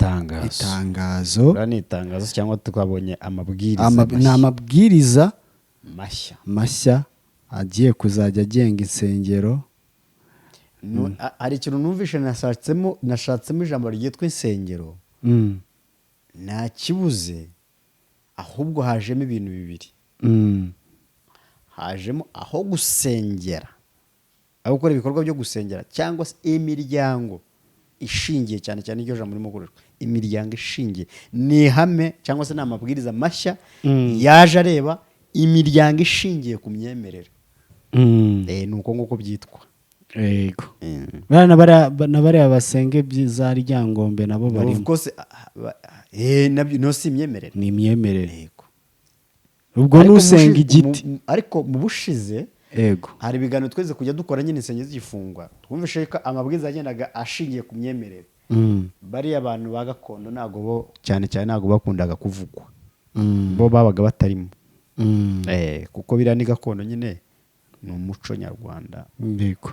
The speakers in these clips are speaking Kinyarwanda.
itangazo ni itangazo cyangwa twabonye amabwiriza ni amabwiriza mashya agiye kuzajya agenga insengero. Hari ikintu numvishe nashatsemo ijambo ryitwa insengero nta kibuze, ahubwo hajemo ibintu bibiri. Hajemo aho gusengera, aho gukora ibikorwa byo gusengera, cyangwa se imiryango ishingiye, cyane cyane iryo jambo ririmo gukoreshwa, imiryango ishingiye. Ni ihame cyangwa se ni amabwiriza mashya yaje areba imiryango ishingiye ku myemerere. Ni uko nguko byitwa. Yego. Na bariya basenge za Ryangombe nabo barimo. Of course nabyo no si imyemerere. Ni imyemerere. Yego. Ubwo nusenga igiti. Ariko mu bushize yego, hari ibiganiro tweze kujya dukora nyine insengero z'ifungwa, twumvishe ko amabwiriza yagendaga ashingiye ku myemerere. Bari abantu ba gakondo ntago bo cyane ntago bakundaga kuvugwa. Bo babaga batarimo. Kuko biriya ni gakondo nyine, ni umuco nyarwanda. Yego.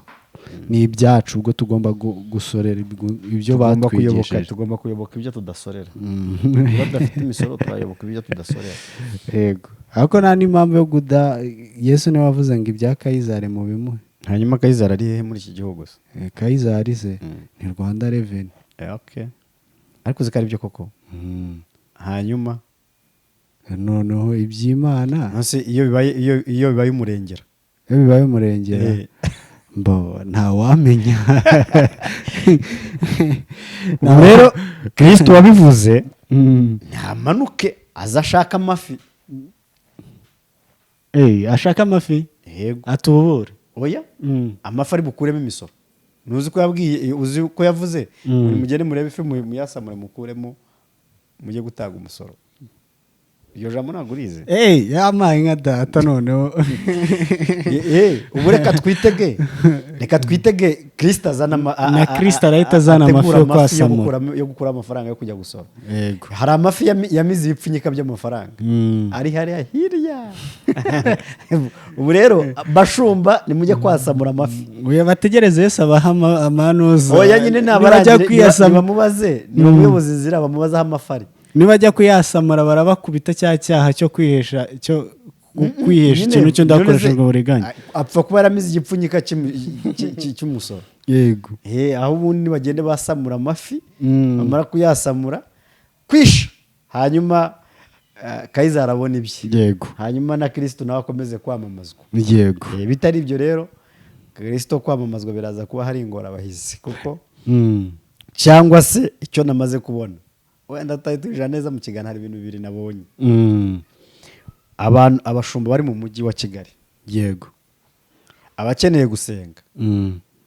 Ni ibyacu, ubwo tugomba gusorera ibyo batwigisheje. Tugomba kuyoboka ibyo tudasorera. Badafite imisoro twayoboka ibyo tudasorera. Yego. Ariko nta n'impamvu yo guda. Yesu niwe wavuze ngo ibya Kayizari mu bimuhe. Hanyuma Kayizari ari hehe muri iki gihugu se? Kayizari se ni Rwanda Revenue. Okay. Ariko zikari byo koko. Hanyuma noneho iby'Imana nase iyo bibaye umurengera. Iyo bibaye umurengera. Mbo nta wamenya. Rero Kristo wabivuze ntamanuke azashaka amafi. Ashaka amafi. Yego. Atubure. Oya. Amafi ari bukuremo imisoro. Nuzi ko yabwiye, uzi ko yavuze muri mugende murebe ifi muyasamure mukuremo mujye gutaga umusoro. Iyo jambo nagurize. Yamaye nka data noneho. Ubu reka twitege Kristo azana na Kristo arahita azana amafi yo kwasamura, yo gukura amafaranga yo kujya gusora. Yego. Hari amafi yamize ibipfunyika by'amafaranga. Ari hariya hirya. Ubu rero bashumba nimujye kwasamura amafi. Uya bategereze Yesu abaha amanuza. Oya nyine nabajya kwiyasamura bamubaze, ni umuyobozi nzira bamubaza amafari. Nibajya kuyasamura barabakubita cyaha cyo kwihesha ikintu cyo ndakoreshejwe uburiganya. Apfa kuba yaramize igipfunyika cy'umusoro. Yego. Aho ubundi bagende basamura amafi, bamara kuyasamura kwisha, hanyuma Kayizari abona ibye. Yego. Hanyuma na Kristo nawe akomeze kwamamazwa. Yego. Bitari ibyo rero Kristo kwamamazwa biraza kuba hari ingorabahizi kuko cyangwa se icyo namaze kubona, wenda tutayituje neza mu kiganiro, hari ibintu bibiri nabonye. Abantu abashumba bari mu mujyi wa Kigali. Yego. Abakeneye gusenga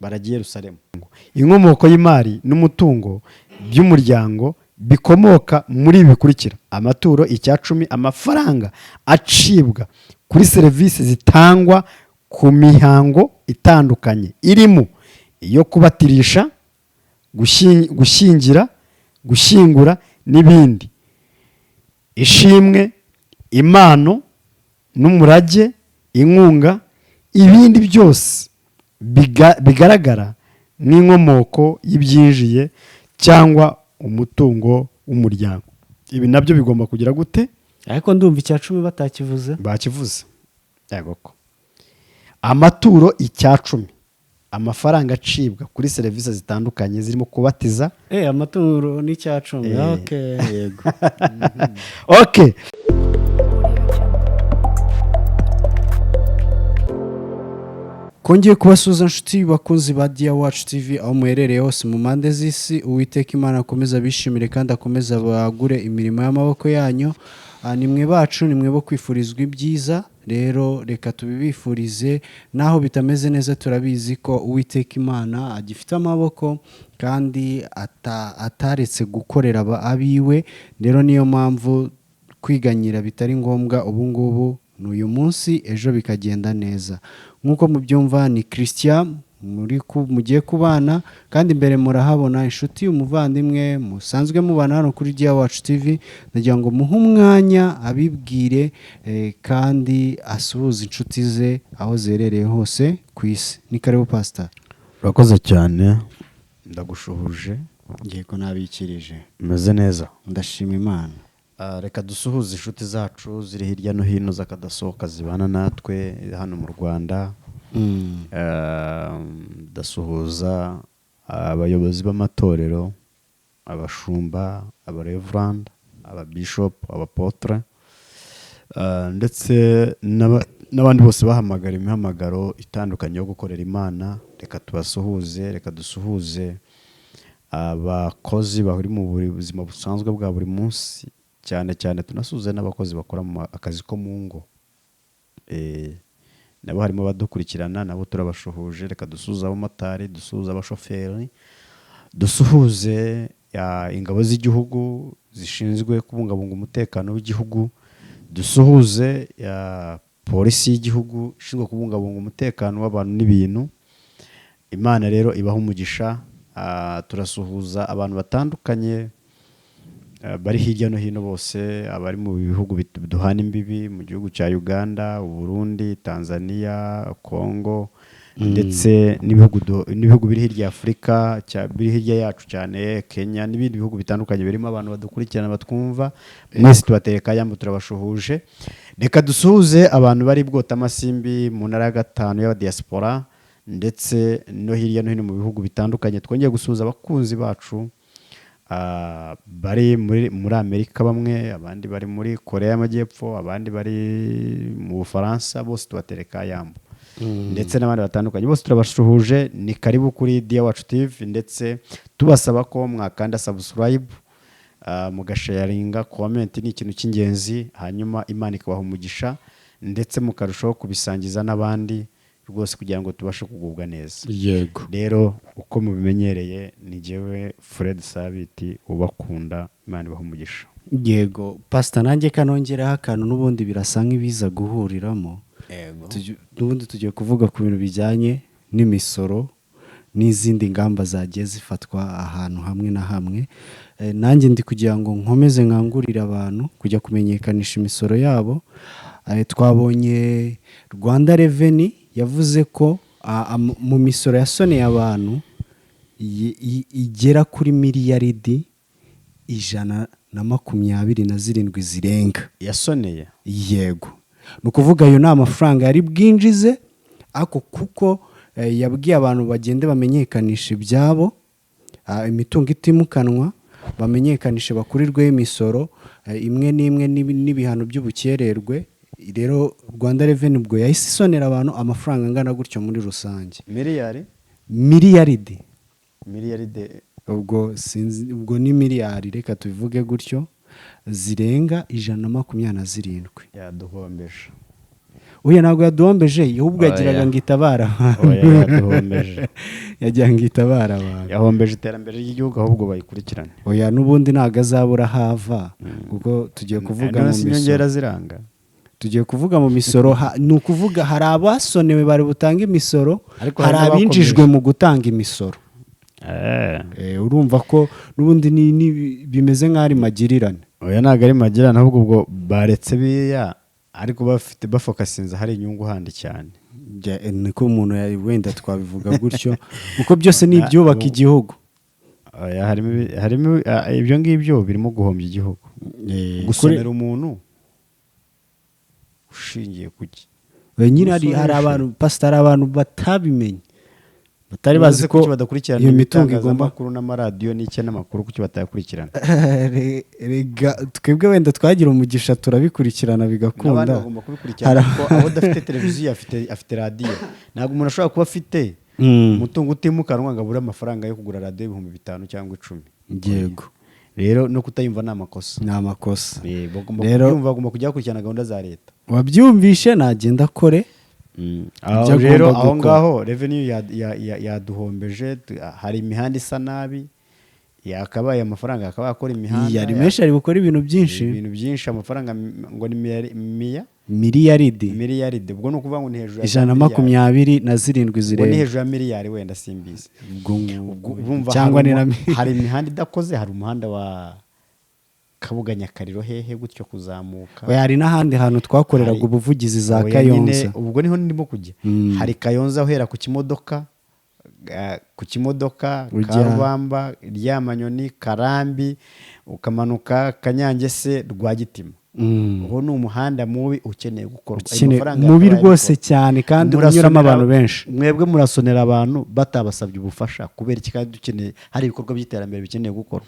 baragiye Yerusalemu. Inkomoko y'imari n'umutungo by'umuryango bikomoka muri ibi bikurikira: amaturo, icyacumi, amafaranga acibwa kuri serivisi zitangwa ku mihango itandukanye irimo iyo kubatirisha, gushyingira, gushyingura n'ibindi, ishimwe, impano n'umurage, inkunga, ibindi byose bigaragara n'inkomoko y'ibyinjiye cyangwa umutungo w'umuryango. Ibi nabyo bigomba kugira gute? Ariko ndumva icyacumi batakivuze. Bakivuze. Yego ko. Amaturo, icyacumi, amafaranga acibwa kuri serivisi zitandukanye zirimo kubatiza. Amaturo n'icyacumi. Okay, yego. Okay. Kongeye kubasuza inshuti bakunzi ba Dia Watch TV aho muherereye hose mu mpande z'isi. Uwiteka Imana akomeza bishimire kandi akomeza bagure imirimo y'amaboko yanyu. Nimwe bacu, nimwe bo kwifurizwa ibyiza. Rero reka tubibifurize, naho bitameze neza turabizi ko Uwiteka Imana agifite amaboko kandi ataretse gukorera abiwe. Rero niyo mpamvu kwiganyira bitari ngombwa. Ubu ngubu n'uyu munsi, ejo bikagenda neza. Nk'uko mubyumva ni Christian mugiye kubana, kandi imbere murahabona inshuti umuvandimwe musanzwe mubana hano kuri Dia Watch TV. Ndagira ngo muhe umwanya abibwire kandi asuhuze inshuti ze aho zerereye hose ku isi. Ni karibu Pastor. Urakoze cyane, ndagushuhuje yego nabikirije meze neza. ndashima imana. Reka dusuhuze inshuti zacu ziri hirya no hino zakadasohoka zibana natwe hano mu Rwanda. Ndasuhuza abayobozi b'amatorero, abashumba, abareverand, ababishop, abapotre, ndetse n'abandi bose bahamagara imihamagaro itandukanye yo gukorera Imana. Reka tubasuhuze, reka dusuhuze abakozi bari mu buzima busanzwe bwa buri munsi, cyane cyane tunasuhuze n'abakozi bakora mu akazi ko mu ngo. Nabo harimo badukurikirana, nabo turabashuhuje. Reka dusuhuze abamotari, dusuhuze abashoferi, dusuhuze ingabo z'igihugu zishinzwe kubungabunga umutekano w'igihugu, dusuhuze polisi y'igihugu ishinzwe kubungabunga umutekano w'abantu n'ibintu. Imana rero ibaha umugisha. Turasuhuza abantu batandukanye bari hirya no hino bose, abari mu bihugu duhana imbibi, mu gihugu cya Uganda, Burundi, Tanzania, Congo, ndetse n'ibihugu biri hirya Afurika, biri hirya yacu cyane, Kenya n'ibindi bihugu bitandukanye birimo abantu badukurikirana batwumva. Mwese tubatereka yambo turabashuhuje. Reka dusuhuze abantu bari bwota amasimbi mu ntara ya 5 y'aba diaspora, ndetse no hirya no hino mu bihugu bitandukanye. Twongeye gusuhuza abakunzi bacu bari muri Amerika, bamwe abandi bari muri Korea y'Amajyepfo, abandi bari mu Bufaransa, bose tubatereka yambo. Ndetse n'abandi batandukanye bose turabashuhuje. Ni karibu kuri Dia Wacu TV, ndetse tubasaba ko mwakanda subscribe, mugasharinga, comment ni ikintu cy'ingenzi, hanyuma Imana ikabaha umugisha, ndetse mukarushaho kubisangiza n'abandi rwose kugira ngo tubashe kugubwa neza. Yego Rero uko mubimenyereye ni jewe Fred Sabiti ubakunda. Imana ibaha umugisha. yego pastor, nanjye kanongeraho akantu n'ubundi birasa nk'ibiza guhuriramo. N'ubundi tugiye kuvuga ku bintu bijyanye n'imisoro n'izindi ngamba zagiye zifatwa ahantu hamwe na hamwe. Nanjye ndi kugira ngo nkomeze nkangurire abantu kujya kumenyekanisha imisoro yabo. Twabonye Rwanda Revenue yavuze ko mu misoro yasoneye abantu igera kuri miliyaridi 127 zirenga yasoneye. Yego, ni ukuvuga ayo ni amafaranga yari bwinjize, ariko kuko yabwiye abantu bagende bamenyekanisha ibyabo, imitungo itimukanwa bamenyekanishe, bakurirweho imisoro imwe n'imwe n'ibihano by'ubukererwe. Rero Rwanda Revenue ubwo yahise isonera abantu amafaranga angana gutyo muri rusange. miliyaridi ubwo ni miliyari, reka tubivuge gutyo, zirenga 127. Yaduhombeje. Oya, ntabwo yaduhombeje, ahubwo yagiraga ngo itabara. Yaduhombeje. Yagira ngo itabara abantu. Yahombeje iterambere ry'igihugu, ahubwo bayikurikirane. Oya, n'ubundi ntabwo azabura hava, kuko tugiye kuvuga mu misoro ziranga. Tugiye kuvuga mu misoro, ni ukuvuga hari abasonewe bari butanga imisoro, hari abinjijwe mu gutanga imisoro. Urumva ko n'ubundi bimeze nk'ari magirirane. Oya, ntabwo ari magirirane, ahubwo ubwo baretse biya, ariko bafokasinze hari inyungu handi cyane. Niko umuntu wenda twabivuga gutyo, kuko byose ni ibyubaka igihugu. Harimo ibyo ngibyo birimo guhombya igihugu. Gusonera umuntu ushingiye kuki? Nyine hari abantu pastor, abantu batabimenye, batari bazi ko iyo mitungo igomba makuru n'amaradiyo n'icyo n'amakuru kuki batayakurikirana. Rega twebwe wenda twagira umugisha turabikurikirana bigakunda. Abantu bagomba kubikurikirana kuko abo dafite televiziyo afite radio. Ntabwo umuntu ashobora kuba afite umutungo utimukanwa ngo abure amafaranga yo kugura radio 5,000 cyangwa 10. Yego. Rero no kutayumva ni amakosa. Ni amakosa. Rero bagomba kujya gukurikirana gahunda za leta. Wabyumvishe nagenda akore. Rero aho ngaho Revenue yaduhombeje. Hari imihanda isa nabi, yakabaye amafaranga akaba akora imihanda. Yari menshi, ari gukora ibintu byinshi. Amafaranga ngo ni miliyaridi. Ubwo nukuvuga ngo ni hejuru ya 127 zirenga. Ni hejuru ya miliyari wenda simbizi. Cyangwa hari imihanda idakoze, hari umuhanda wa Kabuga Nyakariro hehe gutyo kuzamuka. Hari n'ahandi hantu twakoreraga ubuvugizi za Kayonza. Ubwo niho ndimo kujya. Hari Kayonza uhera ku kimodoka ku Kimodoka, Ujya- Karubamba, Ryamanyoni, Karambi, ukamanuka Kanyangese, Rwagitima. uwo ni umuhanda mubi ukeneye gukorwa. mubi rwose cyane kandi unyuramo abantu benshi. Mwebwe murasonera abantu batabasabye ubufasha kubera iki kandi dukeneye hari ibikorwa by'iterambere bikeneye gukorwa.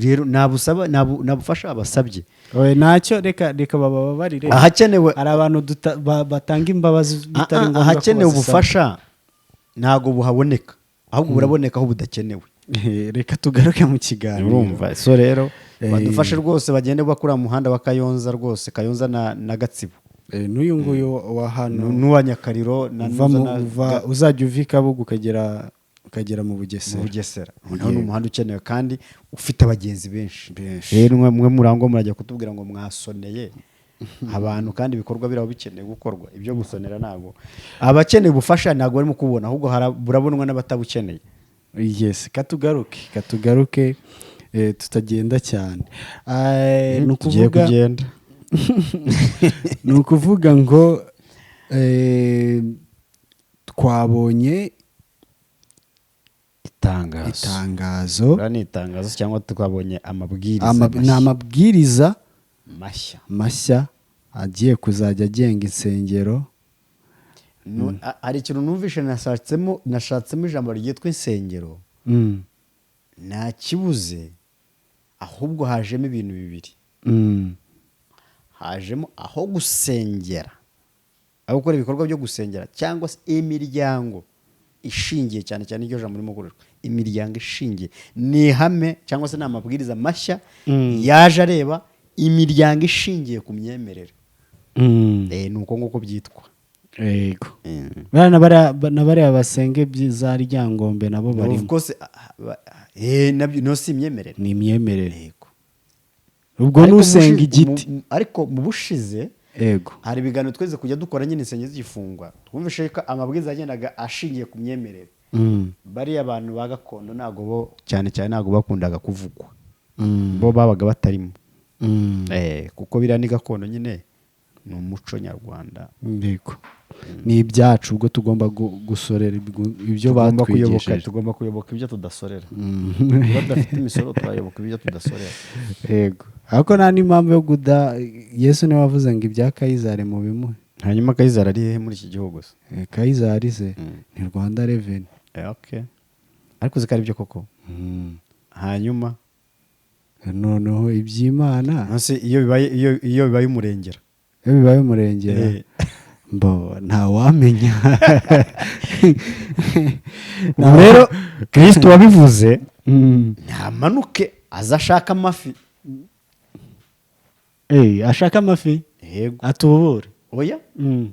Rero nabufasha abasabye ntacyo reka bababarire. ahakenewe hari abantu batanga imbabazi bitari ngombwa ko ahakenewe ubufasha ntago buhaboneka ahubwo buraboneka aho budakenewe. Reka tugaruke mu kiganiro. Urumva so rero badufashe rwose bagende bakura mu muhanda wa Kayonza rwose Kayonza na Gatsibo. N'uyu nguyu wa hano n'uwa Nyakariro uzajya uva Kabuga ukagera mu Bugesera. Naho ni umuhanda ukenewe kandi ufite abagenzi benshi. Rero mwe murangwa murajya kutubwira ngo mwasoneye abantu kandi ibikorwa birabo bikeneye gukorwa. Ibyo gusonera ntabwo abakeneye ubufasha ntabwo barimo kubona ahubwo burabonwa n'abatabukeneye. Yes, katugaruke tutagenda cyane. Tugiye kugenda. Ni ukuvuga ngo twabonye itangazo. Ni itangazo cyangwa twabonye amabwiriza. Ni amabwiriza mashya agiye kuzajya agenga insengero. Hari ikintu numvishe nashatsemo ijambo ryitwa insengero. Nta kibuze ahubwo hajemo ibintu bibiri. Hajemo aho gusengera, aho gukora ibikorwa byo gusengera cyangwa se imiryango ishingiye cyane cyane iryo jambo ririmo gukoreshwa. Imiryango ishingiye ni ihame cyangwa se ni amabwiriza mashya yaje areba imiryango ishingiye ku myemerere. Ni uko nguko byitwa. Yego. Na bariya basenge za Ryangombe nabo barimo. Of course nabyo no si imyemerere. Ni imyemerere. Yego. Ubwo nusenga igiti. Ariko mu bushize yego hari ibiganiro tweze kujya dukora nyine insengero z'igifungwa. Twumvishe ko amabwiriza yagendaga ashingiye ku myemerere. Bariya abantu ba gakondo ntago bo cyane cyane ntago bakundaga kuvugwa. Bo babaga batarimo. Kuko biriya ni gakondo nyine ni umuco nyarwanda. Yego. Ni ibyacu ubwo tugomba gusorera ibyo batwigisheje. Tugomba kuyoboka ibyo tudasorera. Badafite imisoro turayoboka ibyo tudasorera. Yego. Ariko nta n'impamvu yo Yesu niwe wavuze ngo ibya Kayizari mu bimuhe. Hanyuma Kayizari ari he muri iki gihugu se? Kayizari se ni Rwanda Revenue. Okay. Ariko zikari byo koko. Hanyuma noneho iby'Imana nase iyo bibaye umurengera. Iyo bibaye umurengera nta wamenya. Rero Kristo wabivuze ntamanuke azashaka amafi. Ashaka amafi. Yego. Atubure. Oya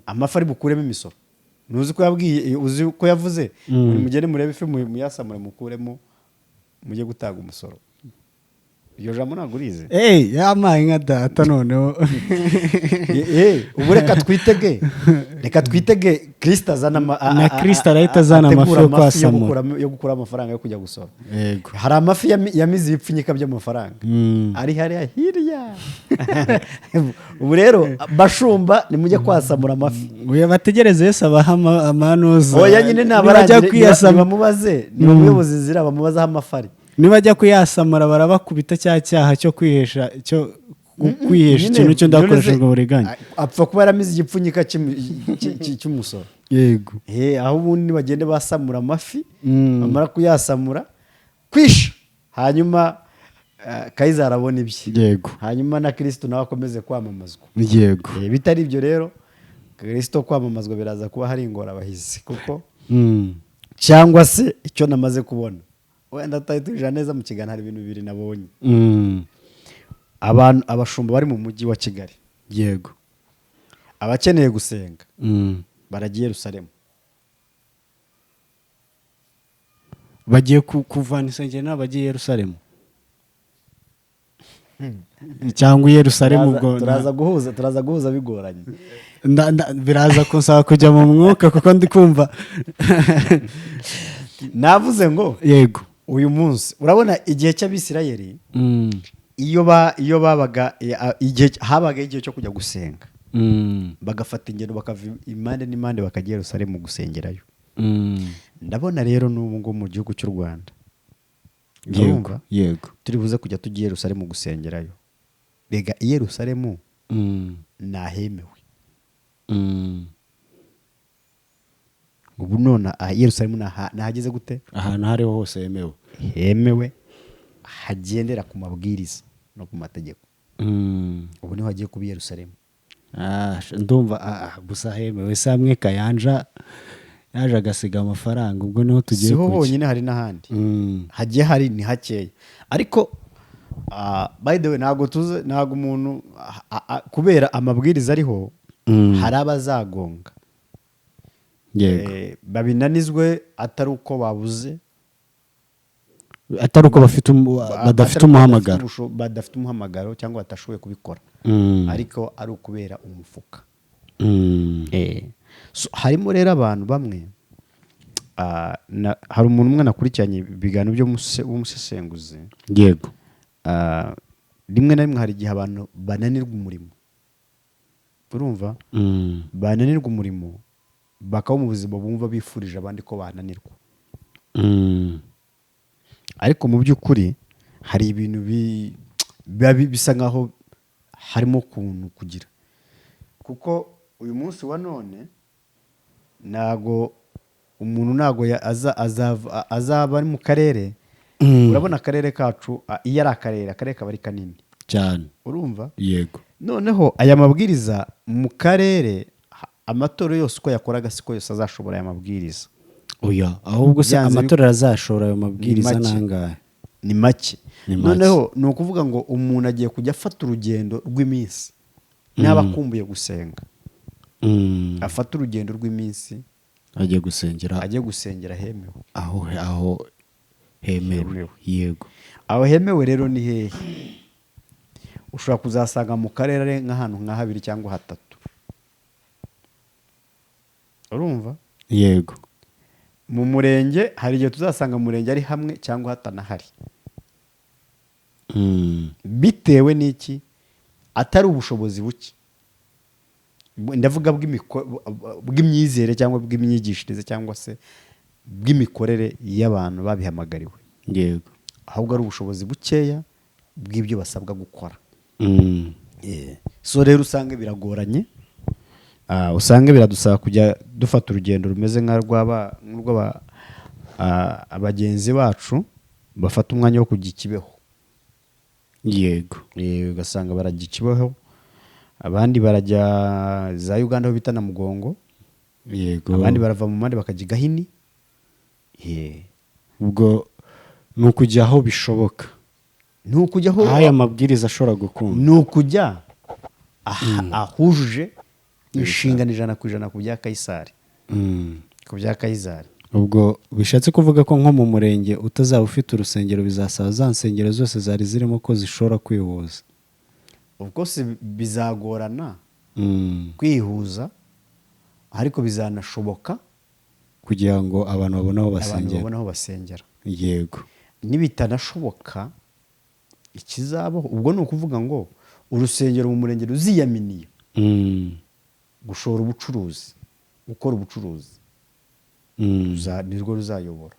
amafi ari bukuremo imisoro. Nuzi ko yabwiye uzi ko yavuze mugende murebe ifi muyasamure mukuremo mujye gutaga umusoro. Iyo jambo ntabwo urize. Yamaye nka data noneho. Ubu reka twitege Kristo azana na Kristo arahita azana amafi yo kwasamura yo gukura amafaranga yo kujya gusora. Yego. Hari amafi yamize ibipfunyika by'amafaranga. Ari hariya hirya. Ubu rero bashumba nimujye kwasamura amafi. Uya bategereze Yesu abaha amanuza. Oya nyine nabajya kwiyasama bamubaze ni umuyobozi zira bamubaza amafari. Nibajya kuyasamura barabakubita cyaha cyo kwihesha ikintu cyo ndakoreshejwe uburiganya. Apfa kuba yaramize igipfunyika cy'umusoro. Yego. Aho ubundi bagende basamura amafi bamara kuyasamura kwisha hanyuma Kayizari abona ibye. Yego. Hanyuma na Kristo nawe akomeze kwamamazwa. Yego. Bitari ibyo rero Kristo kwamamazwa biraza kuba hari ingorabahizi kuko cyangwa se icyo namaze kubona wenda tutayituje neza mu kiganiro hari ibintu bibiri nabonye. Abashumba bari mu mujyi wa Kigali. Yego. Abakeneye gusenga baragiye Yerusalemu. Bagiye kuvana insengero n'abagiye Yerusalemu. Cyangwa Yerusalemu ubwo turaza guhuza bigoranye. Biraza kunsaba kujya mu mwuka kuko ndi kumva navuze ngo yego uyu munsi urabona igihe cy'Abisirayeli iyo babaga habaga igihe cyo kujya gusenga bagafata ingendo bakava impande n'impande bakajya Yerusalemu gusengerayo. ndabona rero n'ubu ngubu mu gihugu cy'u Rwanda yego urumva? yego turi buze kujya tujya i Yerusalemu gusengerayo. Rega i Yerusalemu nahemewe. Ubu none i Yerusalemu nahageze gute? ahantu aho ariho hose hemewe. Hemewe, hagendera ku mabwiriza no ku mategeko. Ubu niho hagiye kuba i Yerusalemu. Ndumva gusa hemewe se hamwe Kayanja yaje agasiga amafaranga, ubwo niho tugiye siho kujya. honyine hari n'ahandi hagiye hari ni hakeya, ariko by the way ntabwo umuntu kubera amabwiriza ariho hari abazagonga babinanizwe atari uko babuze, atari uko badafite umuhamagaro, badafite umuhamagaro cyangwa batashoboye kubikora, ariko ari ukubera umufuka. Harimo rero abantu bamwe, hari umuntu umwe nakurikiranye ibiganiro by'umusesenguzi. yego rimwe na rimwe hari igihe abantu bananirwa umurimo, urumva, bananirwa umurimo bakaba mu buzima bumva bifurije abandi ko bananirwa, ariko mu by'ukuri hari ibintu bisa nkaho harimo ukuntu kugira, kuko uyu munsi wa none ntago umuntu azaba ari mu karere. Urabona akarere kacu iyo ari akarere kaba ari kanini cyane, urumva. yego noneho aya mabwiriza mu karere, amatorero yose uko yakoraga siko yose azashobora aya mabwiriza. oya, ahubwo se amatorero azashora ayo mabwiriza nangahe? Ni make. Noneho ni ukuvuga ngo umuntu agiye kujya afata urugendo rw'iminsi, niba akumbuye gusenga afata urugendo rw'iminsi ajye gusengera hemewe, aho hemewe. yego aho hemewe rero ni hehe? Ushobora kuzasanga mu karere nk'ahantu nka 2 cyangwa 3, urumva. yego mu murenge hari igihe tuzasanga mu murenge ari hamwe cyangwa hatanahari, bitewe n'iki? Atari ubushobozi buke, ndavuga bw'imyizere cyangwa bw'imyigishirize cyangwa se bw'imikorere y'abantu babihamagariwe. yego ahubwo ari ubushobozi bukeya bw'ibyo basabwa gukora. So rero usanga biragoranye, usanga biradusaba kujya dufata urugendo rumeze abagenzi bacu bafata umwanya wo kujya Kibeho. yego ugasanga barajya Kibeho, abandi barajya za Uganda aho bita na Mugongo, yego abandi barava mu mande bakajya Gahini. ubwo ni ukujya aho bishoboka, ni ukujya aho aya mabwiriza ashobora gukunda, ni ukujya ahujuje inshingano 100% ku bya Kayisari. ku bya Kayisari. ubwo bishatse kuvuga ko nko mu murenge utazaba ufite urusengero bizasaba za nsengero zose zari zirimo ko zishobora kwihuza. of course bizagorana kwihuza, ariko bizanashoboka kugira ngo abantu babone aho basengera. yego nibitanashoboka ikizabaho ubwo ni ukuvuga ngo urusengero mu murenge ruziyaminiye gushora ubucuruzi, gukora ubucuruzi, nirwo ruzayobora.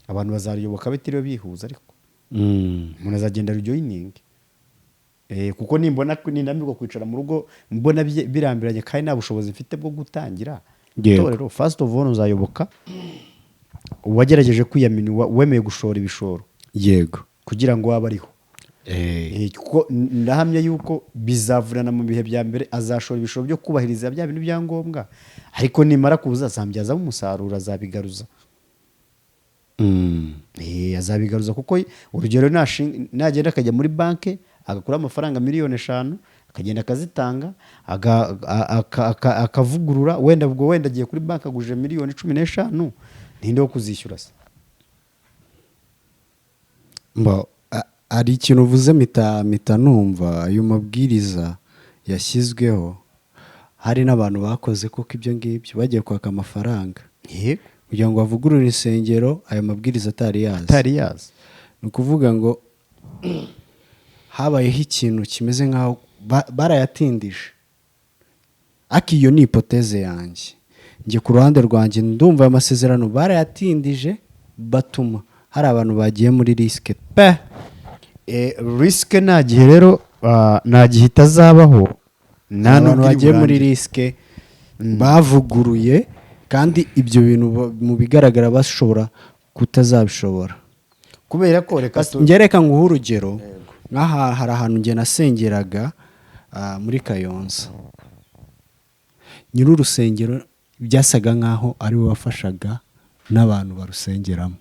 Abantu bazaruyoboka bitiriwe bihuza, ariko umuntu azagenda rujoyininge, kuko ninambirwa kwicara mu rugo mbona birambiranye kandi nta bushobozi mfite bwo gutangira itorero, first of all uzayoboka uwagerageje kwiyamina, wemeye gushora ibishoro, yego, kugira ngo wabe ariho. kuko ndahamya yuko bizavurana mu bihe bya mbere, azashora ibishoro byo kubahiriza bya bintu bya ngombwa, ariko nimara kuza azambyazamo umusaruro, azabigaruza. Azabigaruza, kuko urugero nagenda akajya muri banki agakura amafaranga 5,000,000 akagenda akazitanga, akavugurura, wenda agiye kuri banki aguje 15,000,000, ntinde wo kuzishyura se. hari ikintu uvuze mita numva ayo mabwiriza yashyizweho, hari n'abantu bakoze kuko ibyo ngibyo bagiye kwaka amafaranga kugira ngo bavugurure insengero, ayo mabwiriza atari yazi. ni ukuvuga ngo habayeho ikintu kimeze nk'aho barayatindije. Ariko iyo ni ipoteze yanjye, njye ku ruhande rwanjye ndumva aya masezerano barayatindije batuma hari abantu bagiye muri risike pe. risike nta gihe rero nta gihe itazabaho, nta abantu n'ubwo iri bagiye muri burangire. risike bavuguruye kandi ibyo bintu mu bigaragara bashobora kutazabishobora. kubera ko reka ngereka nguhe urugero, nk'aha hari ahantu njye nasengeraga muri Kayonza, nyir'urusengero byasaga nk'aho ari we wafashaga n'abantu barusengeramo.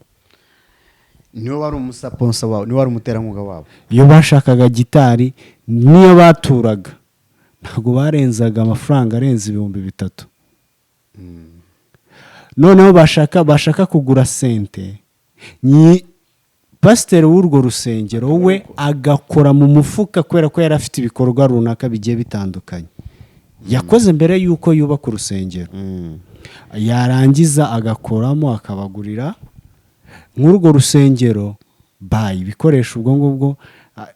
niwe wari umusaponsa wabo, niwe wari umuterankunga wabo. iyo bashakaga gitari niyo baturaga ntabwo barenzaga amafaranga arenze 3,000. noneho bashaka kugura sente, ni pasiteri w'urwo rusengero we agakora mu mufuka kubera ko yari afite ibikorwa runaka bigiye bitandukanye yakoze mbere y'uko yubaka urusengero. yarangiza agakoramo akabagurira nk'urwo rusengero bayi ibikoresho ubwo ngubwo,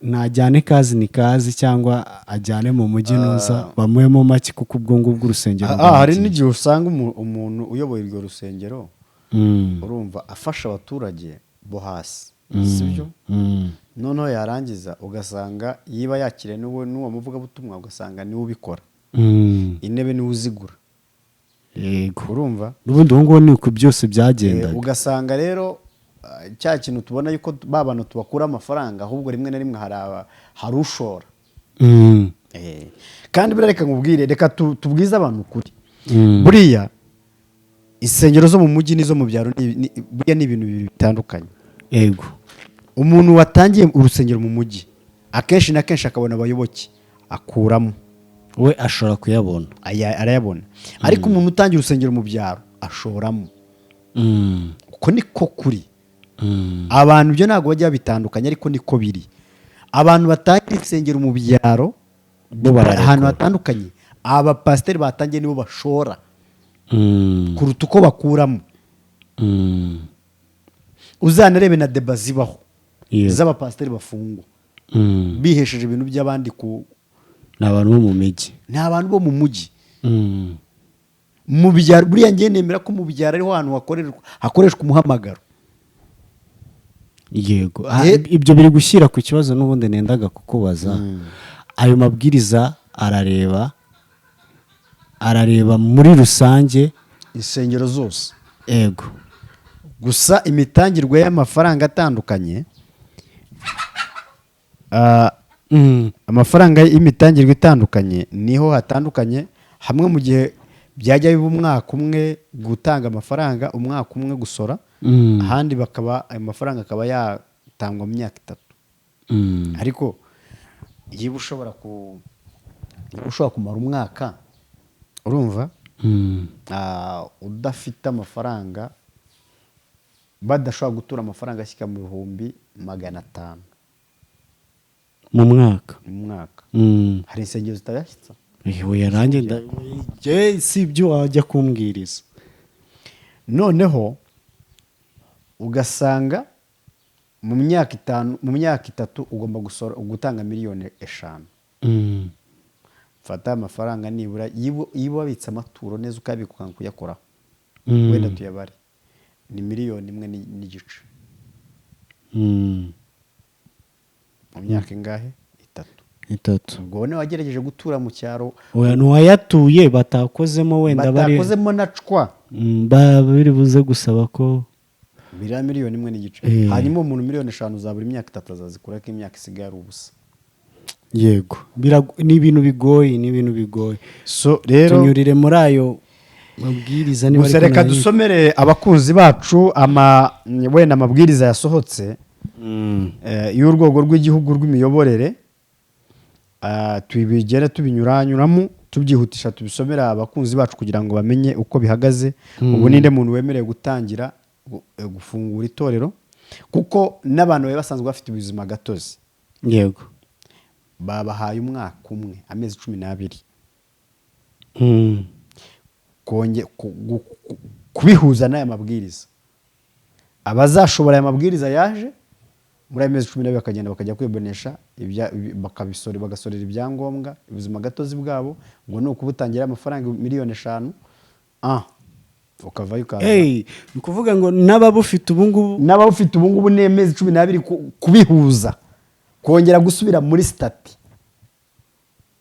ntajyane kazi ni kazi cyangwa ajyane mu mujyi nuza bamuhemo make kuko ubwo ngubwo urusengero hari n'igihe usanga umuntu uyoboye urwo rusengero urumva afasha abaturage bo hasi, sibyo? noneho yarangiza ugasanga yiba yakiriye n'uwo muvugabutumwa ugasanga niwe ubikora, intebe niwe uzigura. yego urumva n'ubundi ubu ngubu ni uko byose byagendaga. ugasanga rero cya kintu tubona yuko ba bantu tubakura amafaranga, ahubwo rimwe na rimwe hari ushora. kandi buriya reka nkubwire, reka tubwize abantu ukuri. buriya insengero zo mu mujyi n'izo mu byaro buriya ni ibintu bibiri bitandukanye. yego umuntu watangiye urusengero mu mujyi akenshi na kenshi akabona abayoboke akuramo, we ashobora kuyabona, arayabona. ariko umuntu utangiye urusengero mu byaro ashoramo. uko niko kuri. abantu byo ntabwo bajya bitandukanye, ariko niko biri. abantu batangiye insengero mu byaro ahantu hatandukanye, abapasiteri batangiye nibo bashora kuruta uko bakuramo. uzanarebe na deba zibaho z'abapasiteri bafungwa bihesheje ibintu by'abandi. ni abantu bo mu mijyi, ni abantu bo mu mujyi. mu byaro buriya ngiye nemera ko mu byaro ariho hantu hakoreshwa umuhamagaro. yego ibyo biri gushyira ku kibazo n'ubundi nendaga kukubaza. ayo mabwiriza arareba muri rusange insengero zose. yego gusa imitangirwe y'amafaranga atandukanye, amafaranga y'imitangirwe itandukanye niho hatandukanye. hamwe mu gihe byajya biba umwaka umwe gutanga amafaranga, umwaka umwe gusora, ahandi ayo mafaranga akaba yatangwa mu myaka 3. ariko iyo ushobora kumara umwaka, urumva udafite amafaranga, badashobora gutura amafaranga ashyika mu 500 mu mwaka. hari insengero zitayashyitsa. si ibyo wajya kumbwiriza. noneho ugasanga mu myaka 3 ugomba gutanga miliyoni 5. fata amafaranga nibura iyo wabitse amaturo neza ukabika ukanga kuyakoraho, wenda tuyabare ni 1,5 miliyoni mu myaka ingahe? 3. ubwo wowe wagerageje gutura mu cyaro, ntiwayatuye batakozemo wenda batakozemo na cwa, biri buze gusaba ko 1,5 miliyoni. hanyuma umuntu 5,000,000 uzabura imyaka 3 azazikura ko imyaka isigaye ari ubusa. yego ni ibintu bigoye. so rero tunyurire muri ayo mabwiriza. gusa reka dusomere abakunzi bacu wenda amabwiriza yasohotse y'urwego rw'igihugu rw'imiyoborere, tubigere tubinyuranyuramo tubyihutisha, tubisomera abakunzi bacu kugira ngo bamenye uko bihagaze. ubu ninde muntu wemerewe gutangira gufungura itorero, kuko n'abantu bari basanzwe bafite ubuzima gatozi. yego babahaye umwaka umwe, amezi 12 kubihuza n'aya mabwiriza. abazashobora aya mabwiriza yaje muri ayo mezi 12 bakagenda bakajya kwibonesha bagasorera ibyangombwa ubuzima gatozi bwabo, ngo ni ukubutangira amafaranga 5 miliyoni. ukavayo ukaza ni ukuvuga ngo n'ababufite ubu ngubu n'abawufite ubu ngubu ni amezi 12 kubihuza kongera gusubira muri stati.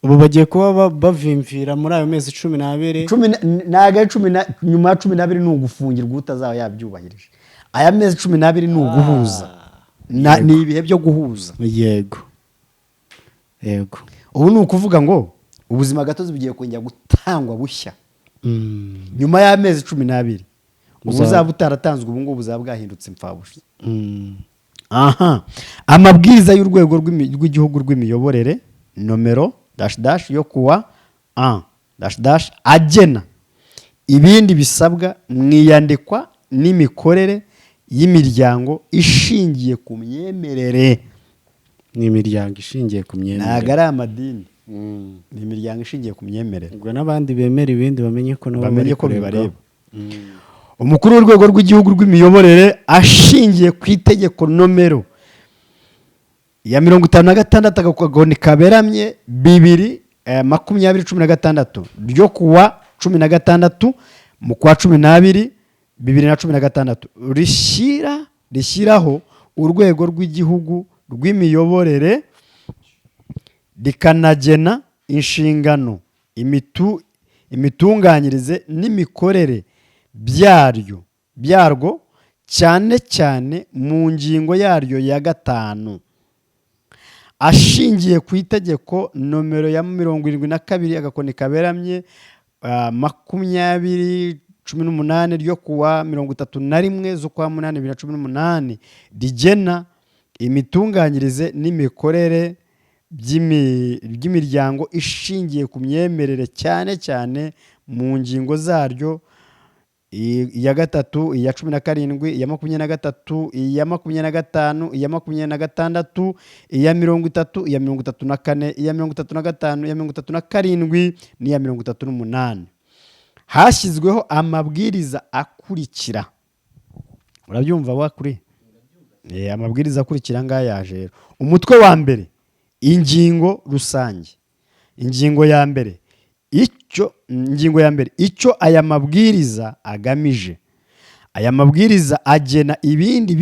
ubu bagiye kuba bavimvira muri ayo mezi 12 nyuma ya 12 ni ugufungirwa utazaba yabyubahirije. Aya mezi 12 ni uguhuza, ni ibihe byo guhuza. Yego. Ubu ni ukuvuga ngo ubuzima gatozi bugiye kongera gutangwa bushya nyuma y'amezi 12. Ubuzaba utaratanzwe ubu ngubu buzaba bwahindutse imfabusa. Amabwiriza y'urwego rw'igihugu rw'imiyoborere nomero -- yo kuwa -- agena ibindi bisabwa mu iyandikwa n'imikorere y'imiryango ishingiye ku myemerere. Ni imiryango ishingiye ku myemerere, ntabwo ari amadini. Ni imiryango ishingiye ku myemerere. ubwo n'abandi bemera ibindi bamenye ko bibareba. Umukuru w'urwego rw'igihugu rw'imiyoborere ashingiye ku itegeko nomero ya 56 agakoni kaberamye 2016 ryo kuwa 16 mu kwa 12 2016 rishyiraho urwego rw'igihugu rw'imiyoborere rikanagena inshingano, imitunganyirize n'imikorere byarwo cyane cyane mu ngingo yaryo ya 5 ashingiye ku itegeko nomero ya 72 agakoni kaberamye 2018 ryo kuwa 31 z'ukwa 8 2018 rigena imitunganyirize n'imikorere by'imiryango ishingiye ku myemerere cyane cyane mu ngingo zaryo iya 3, iya 17, iya 23, iya 25, iya 26, iya 30, iya 34, iya 35, iya 37 n'iya 38. Hashyizweho amabwiriza akurikira. Urabyumva wakuri? Amabwiriza akurikira ngayaje. Umutwe wa mbere, ingingo rusange. Ingingo ya mbere icyo aya mabwiriza agamije. Aya mabwiriza agena ibindi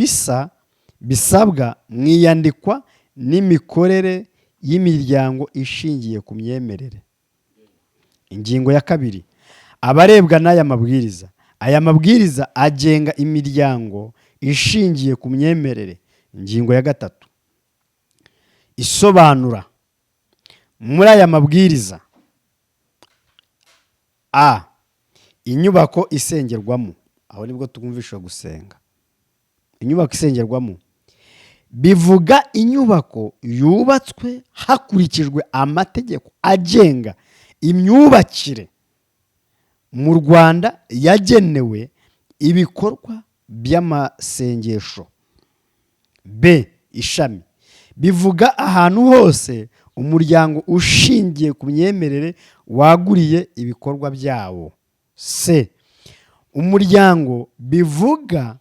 bisabwa mu iyandikwa n'imikorere y'imiryango ishingiye ku myemerere. Ingingo ya kabiri, abarebwa n'aya mabwiriza. Aya mabwiriza agenga imiryango ishingiye ku myemerere. Ingingo ya gatatu, isobanura muri aya mabwiriza: inyubako isengerwamo. Aho nibwo twumvisha gusenga. Inyubako isengerwamo bivuga inyubako yubatswe hakurikijwe amategeko agenga imyubakire mu Rwanda yagenewe ibikorwa by'amasengesho. Ishami bivuga ahantu hose umuryango ushingiye ku myemerere waguriye ibikorwa byawo. Umuryango bivuga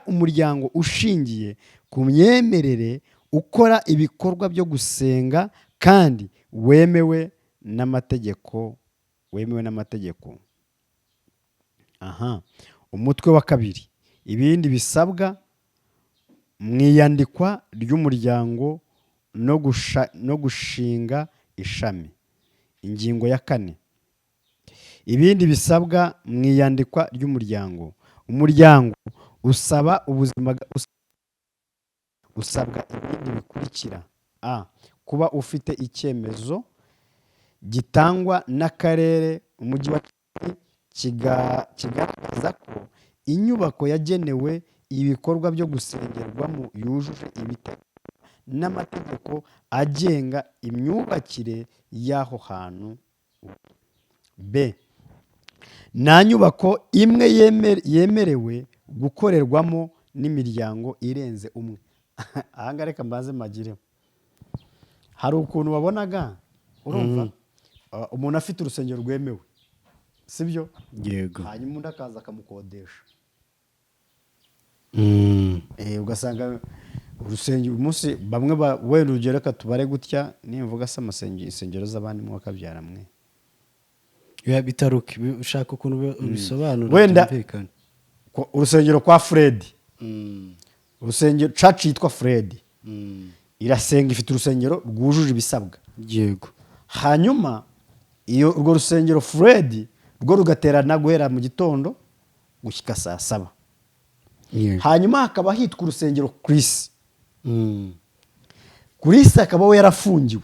umuryango ushingiye ku myemerere ukora ibikorwa byo gusenga kandi wemewe n'amategeko. Umutwe wa kabiri, ibindi bisabwa mu iyandikwa ry'umuryango no gushinga ishami. Ingingo ya 4, ibindi bisabwa mu iyandikwa ry'umuryango. Umuryango usaba usabwa ibindi bikurikira: kuba ufite icyemezo gitangwa n'akarere, umujyi wa kigaragaza ko inyubako yagenewe ibikorwa byo gusengerwamo yujuje ibiteganywa n'amategeko agenga imyubakire y'aho hantu. Nta nyubako imwe yemerewe gukorerwamo n'imiryango irenze umwe. Ahangaha reka mbanze magire. Hari ukuntu wabonaga urumva umuntu afite urusengero rwemewe, sibyo? Yego. Hanyuma undi akaza akamukodesha. Ugasanga urusengero umunsi bamwe wenda urugero reka tubare gutya, nimvuga se insengero z'abandi mwaka byaramwe bitaruka ushaka ukuntu bisobanura Wenda- byumvikana. urusengero kwa Fred, Mm, urusengero church yitwa Fred mm, irasenga, ifite urusengero rwujuje ibisabwa. yego. Hanyuma urwo rusengero Fred rwo rugaterana guhera mu gitondo gushyika saa 7. Yego. Hanyuma hakaba hitwa urusengero Chris. Mm, Chris akaba we yarafungiwe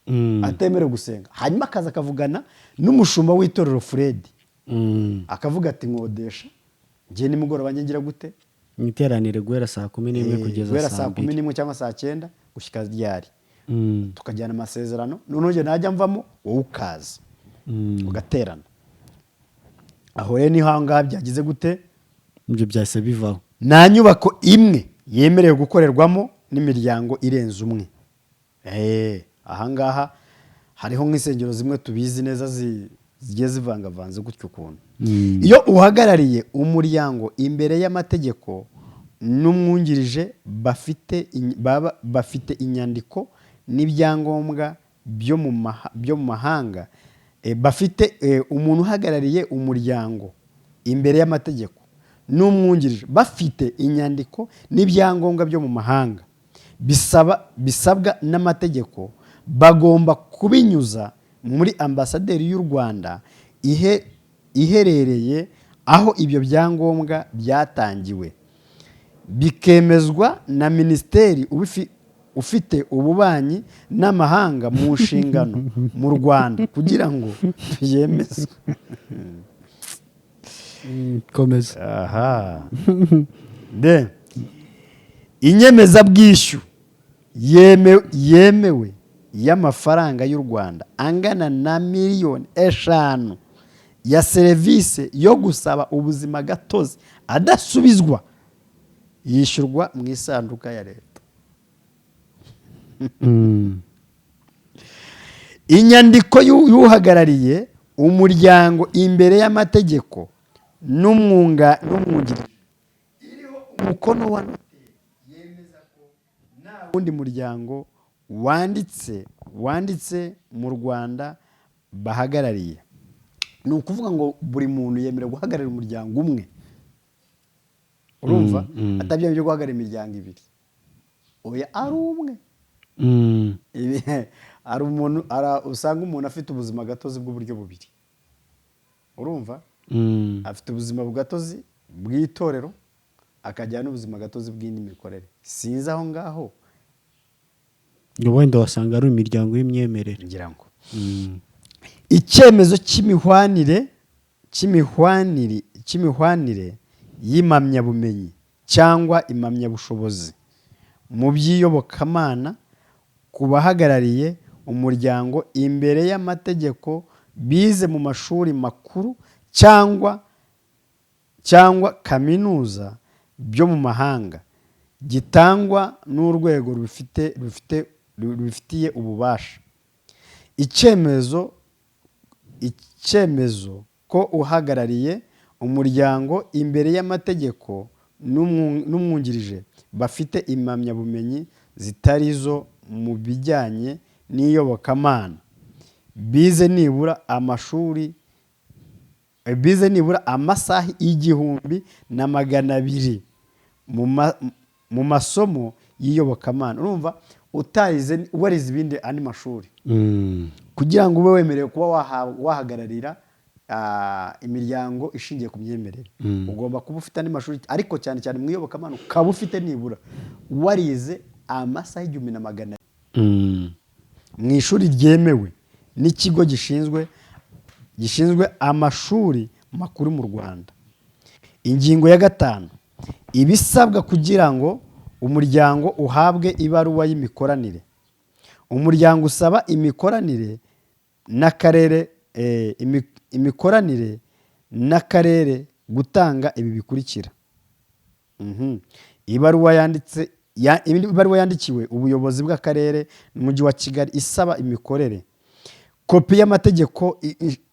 mm, atemerewe gusenga. Hanyuma akaza akavugana n'umushumba w'itorero Fred, mm. akavuga ati nkodesha ngiye nimugoroba ngira gute, Mu iteranire guhera saa 11 kugeza guhera saa saa 2. 11 cyangwa saa 9 gushyika ryari, Mm, tukajyana amasezerano, noneho njye najya mvamo wowe ukaza mm. ugaterana. Aho rero niho ahangaha byagize gute, Ibyo byahise bivaho. nta nyubako imwe yemerewe gukorerwamo n'imiryango irenze umwe. Ahangaha hariho nk'insengero zimwe tubizi neza zigiye zivangavanze gutyo ukuntu. Iyo uhagarariye umuryango imbere y'amategeko n'umwungirije bafite inyandiko n'ibyangombwa byo mu mahanga, bafite umuntu uhagarariye umuryango imbere y'amategeko n'umwungirije bafite inyandiko n'ibyangombwa byo mu mahanga bisabwa n'amategeko, bagomba kubinyuza muri ambasaderi y'u Rwanda iherereye aho ibyo byangombwa byatangiwe, bikemezwa na minisiteri ufite ububanyi n'amahanga mu nshingano mu Rwanda kugira ngo yemezwe. Komeza. Aha. Inyemezabwishyu yemewe y'amafaranga y'u Rwanda angana na miliyoni 5 ya serivisi yo gusaba ubuzima gatozi adasubizwa yishyurwa mu isanduka ya leta. Inyandiko y'uhagarariye umuryango imbere y'amategeko n'umwungirije iriho umukono wa noteri yemeza ko nta wundi muryango wanditse mu Rwanda bahagarariye. Ni ukuvuga ngo buri muntu yemerewe guhagararira umuryango umwe, urumva, atabyo byo guhagararira imiryango ibiri. Oya, ari umwe. Ari umuntu usanga umuntu afite ubuzima gatozi bw'uburyo bubiri, urumva, afite ubuzima bw'gatozi bw'itorero akajyana n'ubuzima gatozi bw'indi mikorere. Sinzi aho ngaho wenda wasanga ari imiryango y'imyemerere ngira ngo. Icyemezo cy'imihwanire y'impamyabumenyi cyangwa impamyabushobozi mu by'iyobokamana ku bahagarariye umuryango imbere y'amategeko bize mu mashuri makuru cyangwa kaminuza byo mu mahanga, gitangwa n'urwego rubifitiye ububasha. Icyemezo ko uhagarariye umuryango imbere y'amategeko n'umwungirije bafite impamyabumenyi zitari zo mu bijyanye n'iyobokamana, bize nibura amasaha 1,200 mu masomo y'iyobokamana. Urumva, warize ibindi andi mashuri kugira ngo ube wemerewe kuba wahagararira imiryango ishingiye ku myemerere, ugomba kuba ufite andi mashuri, ariko cyane cyane mu iyobokamana ukaba ufite nibura warize amasaha 1,200 mu ishuri ryemewe n'ikigo gishinzwe amashuri makuru mu Rwanda. Ingingo ya 5, ibisabwa kugira ngo umuryango uhabwe ibaruwa y'imikoranire. Umuryango usaba imikoranire n'akarere gutanga ibi bikurikira: ibaruwa yandikiwe ubuyobozi bw'akarere n'umujyi wa Kigali isaba imikorere, kopi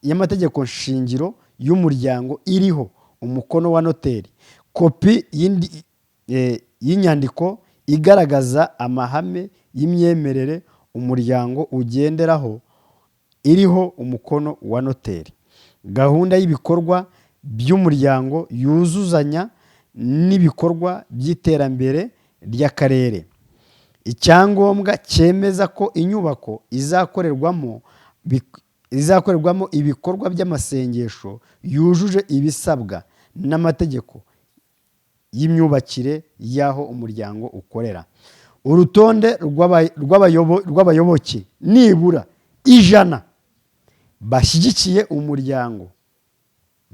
y'amategeko shingiro y'umuryango iriho umukono wa noteri, kopi y'inyandiko igaragaza amahame y'imyemerere umuryango ugenderaho iriho umukono wa noteri, gahunda y'ibikorwa by'umuryango yuzuzanya n'ibikorwa by'iterambere ry'akarere. Icyangombwa cyemeza ko inyubako izakorerwamo ibikorwa by'amasengesho yujuje ibisabwa n'amategeko y'imyubakire y'aho umuryango ukorera. Urutonde rw'abayoboke nibura 100 bashyigikiye umuryango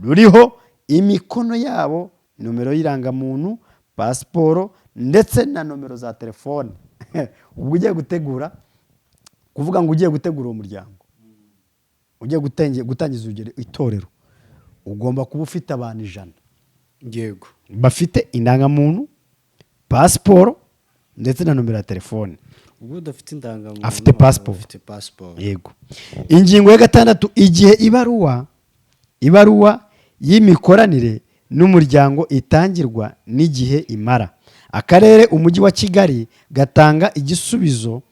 ruriho imikono yabo, nomero y'irangamuntu, pasiporo ndetse na nomero za telefone. Ubwo ugiye gutegura, kuvuga ngo ugiye gutegura umuryango, ugiye gutangiza urugero itorero, ugomba kuba ufite abantu 100 yego bafite indangamuntu, pasiporo ndetse na nomero ya telefone. ubwo udafite indangamuntu Afite passport. afite passport. Yego. Ingingo ya 6, igihe ibaruwa y'imikoranire n'umuryango itangirwa n'igihe imara. Akarere, umujyi wa Kigali gatanga igisubizo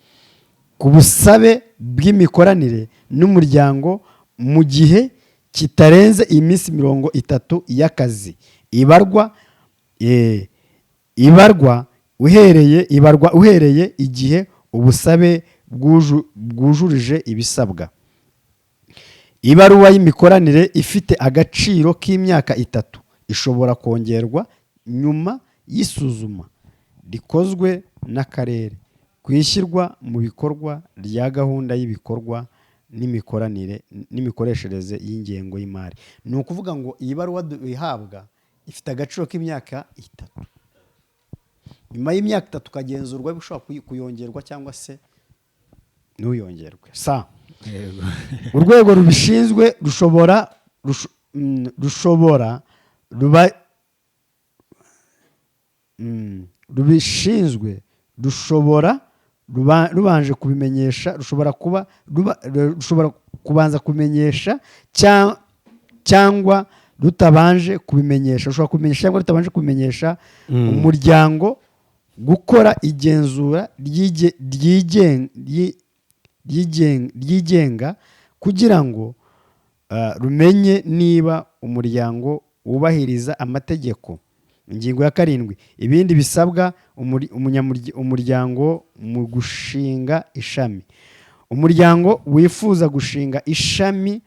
ku busabe bw'imikoranire n'umuryango mu gihe kitarenze iminsi 30 y'akazi. Ibarwa uhereye igihe ubusabe bwujurije ibisabwa. Ibaruwa y'imikoranire ifite agaciro k'imyaka 3 ishobora kongerwa nyuma y'isuzuma rikozwe n'akarere ku ishyirwa mu bikorwa rya gahunda y'ibikorwa n'imikoreshereze y'ingengo y'imari. Ni ukuvuga ngo iyi baruwa ihabwa ifite agaciro k'imyaka 3. Nyuma y'imyaka 3 kagenzurwa bishobora kuyongerwa cyangwa se ntuyongerwe. Urwego rubishinzwe rubanje kubimenyesha, rushobora kubanza kubimenyesha cyangwa rutabanje kubimenyesha. Rushobora kubimenyesha cyangwa rutabanje kubimenyesha umuryango gukora igenzura ryigenga kugira ngo rumenye niba umuryango wubahiriza amategeko. Ingingo ya 7, ibindi bisabwa umuryango mu gushinga ishami. Umuryango wifuza gushinga ishami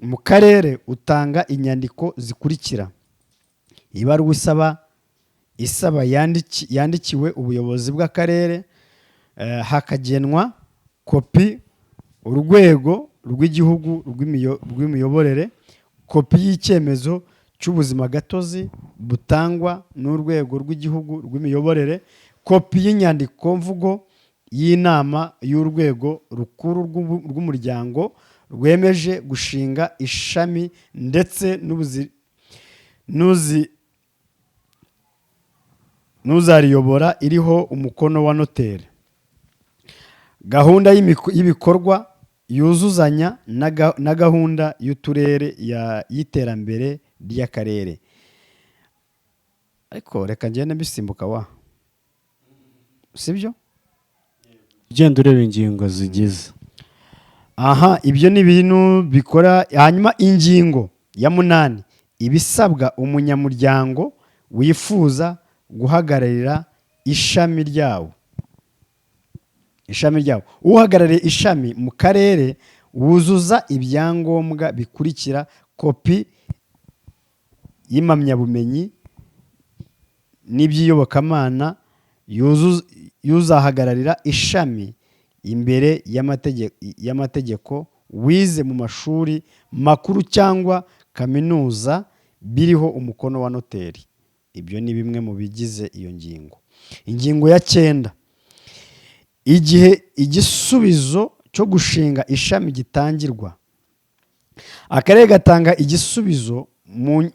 mu karere utanga inyandiko zikurikira: ibaruwa isaba yandikiwe ubuyobozi bw'akarere, hakagenwa kopi urwego rw'igihugu rw'imiyoborere, kopi y'icyemezo cy'ubuzima gatozi butangwa n'urwego rw'igihugu rw'imiyoborere, kopi y'inyandiko mvugo y'inama y'urwego rukuru rw'umuryango rwemeje gushinga ishami ndetse n'uzariyobora iriho umukono wa noteri. Gahunda y'ibikorwa yuzuzanya na gahunda y'uturere y'iterambere ry'akarere. Ariko reka ngende mbisimbuka sibyo? Ugenda ureba ingingo zigize. Ibyo ni ibintu bikora. Hanyuma ingingo ya 8, ibisabwa umunyamuryango wifuza guhagararira ishami ryawo. Uhagarariye ishami mu karere wuzuza ibyangombwa bikurikira: kopi y'impamyabumenyi n'iby'iyobokamana y'uzahagararira ishami imbere y'amategeko, wize mu mashuri makuru cyangwa kaminuza, biriho umukono wa noteri. Ibyo ni bimwe mu bigize iyo ngingo. Ingingo ya 9, igihe igisubizo cyo gushinga ishami gitangirwa. Akarere gatanga igisubizo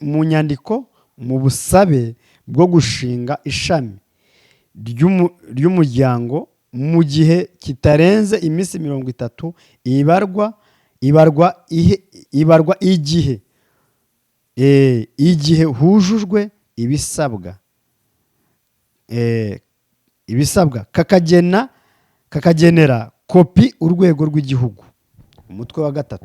mu nyandiko mu busabe bwo gushinga ishami ry'umuryango mu gihe kitarenze iminsi 30. Ibarwa igihe hujujwe ibisabwa kakagenera kopi urwego rw'igihugu. Umutwe wa 3,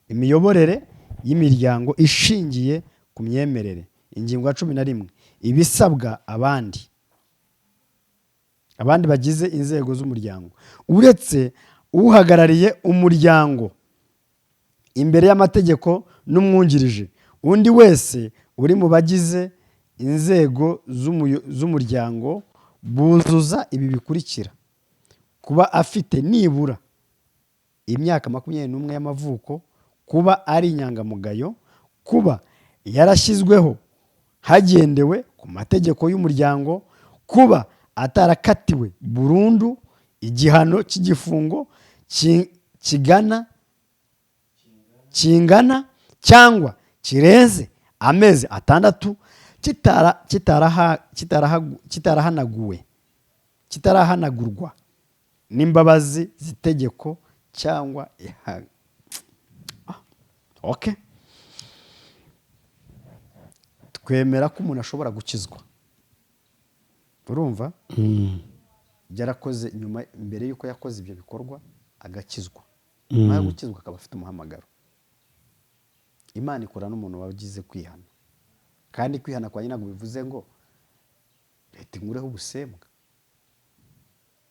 imiyoborere y'imiryango ishingiye ku myemerere. Ingingo ya 11 ibisabwa abandi bagize inzego z'umuryango uretse uhagarariye umuryango imbere y'amategeko n'umwungirije. Undi wese uri mu bagize inzego z'umuryango buzuza ibi bikurikira: kuba afite nibura imyaka 21 y'amavuko, kuba ari inyangamugayo, kuba yarashyizweho hagendewe ku mategeko y'umuryango, kuba atarakatiwe burundu igihano cy'igifungo kingana cyangwa kirenze amezi 6 kitarahanagurwa n'imbabazi z'itegeko cyangwa okay. Twemera ko umuntu ashobora gukizwa, urumva, byarakoze nyuma mbere yuko yakoze ibyo bikorwa agakizwa. Nyuma yo gukizwa akaba afite umuhamagaro. Imana ikora n'umuntu wagize kwihana, kandi kwihana kwa nyina bivuze ngo leta ingureho ubusembwa.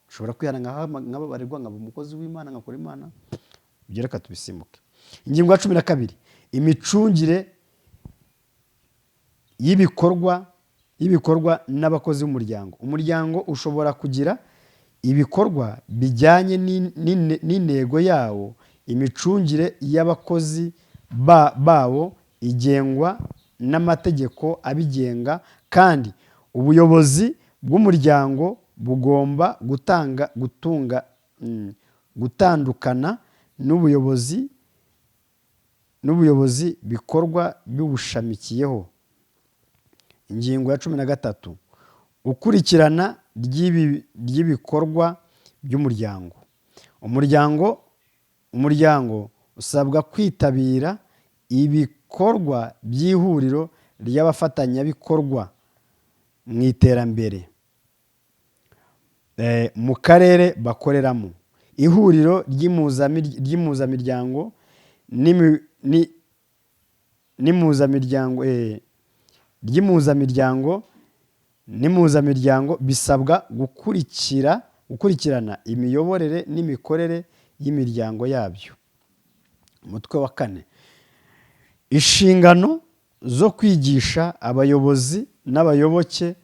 Ushobora kwihana nk'ababarirwa nkaba umukozi w'Imana ngakora Imana, ibyo reka tubisimbuke. Ingingo ya 12 imicungire y'ibikorwa n'abakozi b'umuryango. Umuryango ushobora kugira ibikorwa bijyanye n'intego yawo. Imicungire y'abakozi bawo igengwa n'amategeko abigenga, kandi ubuyobozi bw'umuryango bugomba gutandukana n'ubuyobozi bikorwa bibushamikiyeho. Ingingo ya 13 ukurikirana ry'ibikorwa by'umuryango. Umuryango usabwa kwitabira ibikorwa by'ihuriro ry'abafatanyabikorwa mu iterambere mu karere bakoreramo, ihuriro ry'impuzamiryango n'impuzamiryango bisabwa gukurikirana imiyoborere n'imikorere y'imiryango yabyo. Umutwe wa 4 inshingano zo kwigisha abayobozi n'abayoboke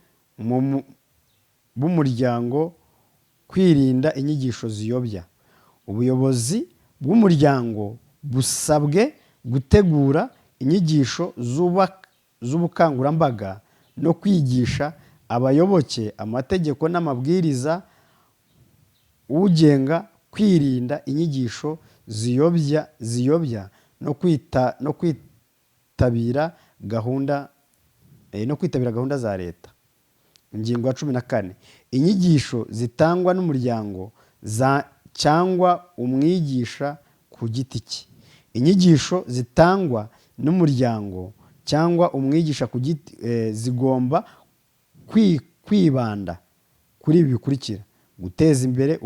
b'umuryango kwirinda inyigisho ziyobya. Ubuyobozi bw'umuryango busabwe gutegura inyigisho z'ubukangurambaga no kwigisha abayoboke amategeko n'amabwiriza ugenga kwirinda inyigisho ziyobya no kwitabira gahunda za leta. Ingingo ya 14 inyigisho zitangwa n'umuryango cyangwa umwigisha ku giti cye. Inyigisho zitangwa n'umuryango cyangwa umwigisha ku giti zigomba kwibanda kuri ibi bikurikira: guteza imbere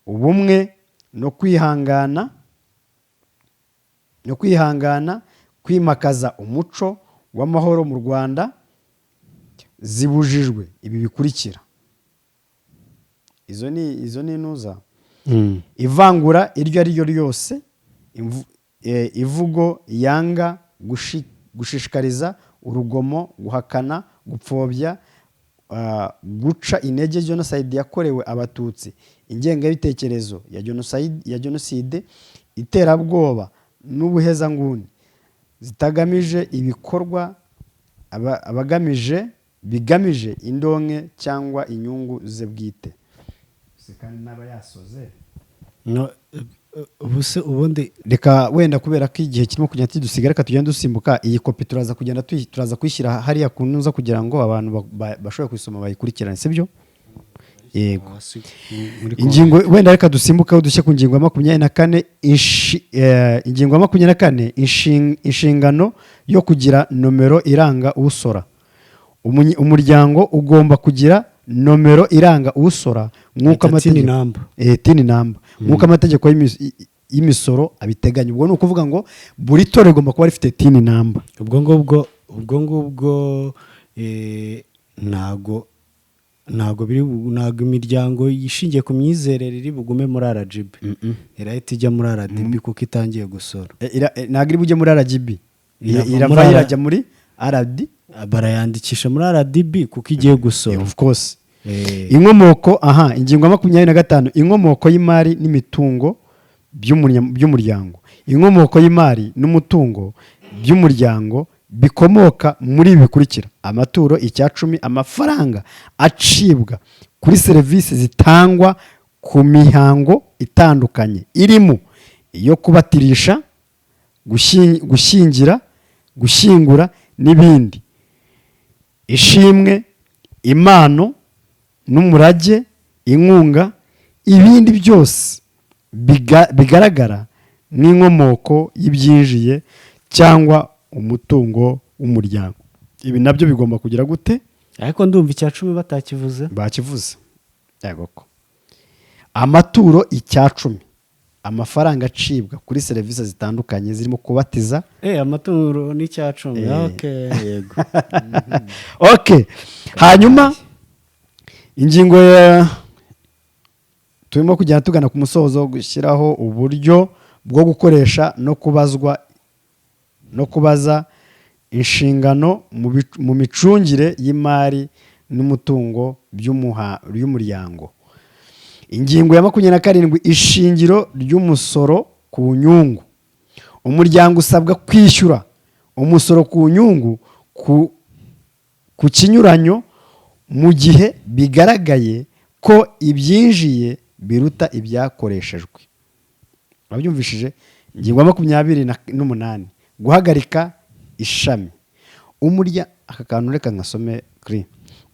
ubumwe no kwihangana, kwimakaza umuco w'amahoro mu Rwanda. Zibujijwe ibi bikurikira: izo ni intuza ivangura iryo ari ryo ryose, ivugo yanga, gushishikariza urugomo, guhakana, gupfobya, guca intege jenoside yakorewe Abatutsi, ingengabitekerezo ya jenoside, iterabwoba n'ubuhezanguni zitagamije ibikorwa bigamije indonke cyangwa inyungu ze bwite. Kandi n'aba yasoze ubundi reka wenda kubera ko igihe kirimo kugenda kidusiga, reka tugenda dusimbuka iyi kopi turaza kuyishyira hariya ku ntuza kugira ngo abantu bashobore kuyisoma bayikurikirane, sibyo? Yego. Ingingo wenda reka dusimbuke dushye ku ngingo ya 24. Ingingo ya 24 inshingano yo kugira nomero iranga usora. Umuryango ugomba kugira nomero iranga usora nk'uko amategeko y'imisoro abiteganya. Ubwo ni ukuvuga ngo buri torero rigomba kuba rifite tini namba. ubwo ngubwo ntago imiryango ishingiye ku myizerere iri bugume muri RGB, irahita ijya muri RDB kuko itangiye gusora. Ntabwo iri bujye muri RGB, irava irajya muri RD, barayandikisha muri RDB kuko igiye gusora. Of course. Inkomoko ingingo ya 25, inkomoko y'imari n'imitungo by'umuryango. Inkomoko y'imari n'umutungo by'umuryango bikomoka muri ibi bikurikira: amaturo, icya-cumi, amafaranga acibwa kuri serivisi zitangwa ku mihango itandukanye irimo iyo kubatirisha, gushyingira, gushyingura n'ibindi, ishimwe, impano n'umurage, inkunga, ibindi byose bigaragara n'inkomoko y'ibyinjiye cyangwa umutungo w'umuryango. Ibi nabyo bigomba kugira gute? Ariko ndumva icya-cumi batakivuze. Bakivuze. Yego ko. Amaturo, icya-cumi, amafaranga acibwa kuri serivisi zitandukanye zirimo kubatiza. Amaturo n'icya-cumi. Okay, yego. Okay. Hanyuma ingingo turimo kujyana tugana ku musozo, gushyiraho uburyo bwo gukoresha no kubaza inshingano mu micungire y'imari n'umutungo by'umuryango. Ingingo ya 27, ishingiro ry'umusoro ku nyungu. Umuryango usabwa kwishyura umusoro ku nyungu ku kinyuranyo mu gihe bigaragaye ko ibyinjiye biruta ibyakoreshejwe. Babyumvishije? Ingingo ya 28, guhagarika ishami. Aka kantu reka nkasome kuri.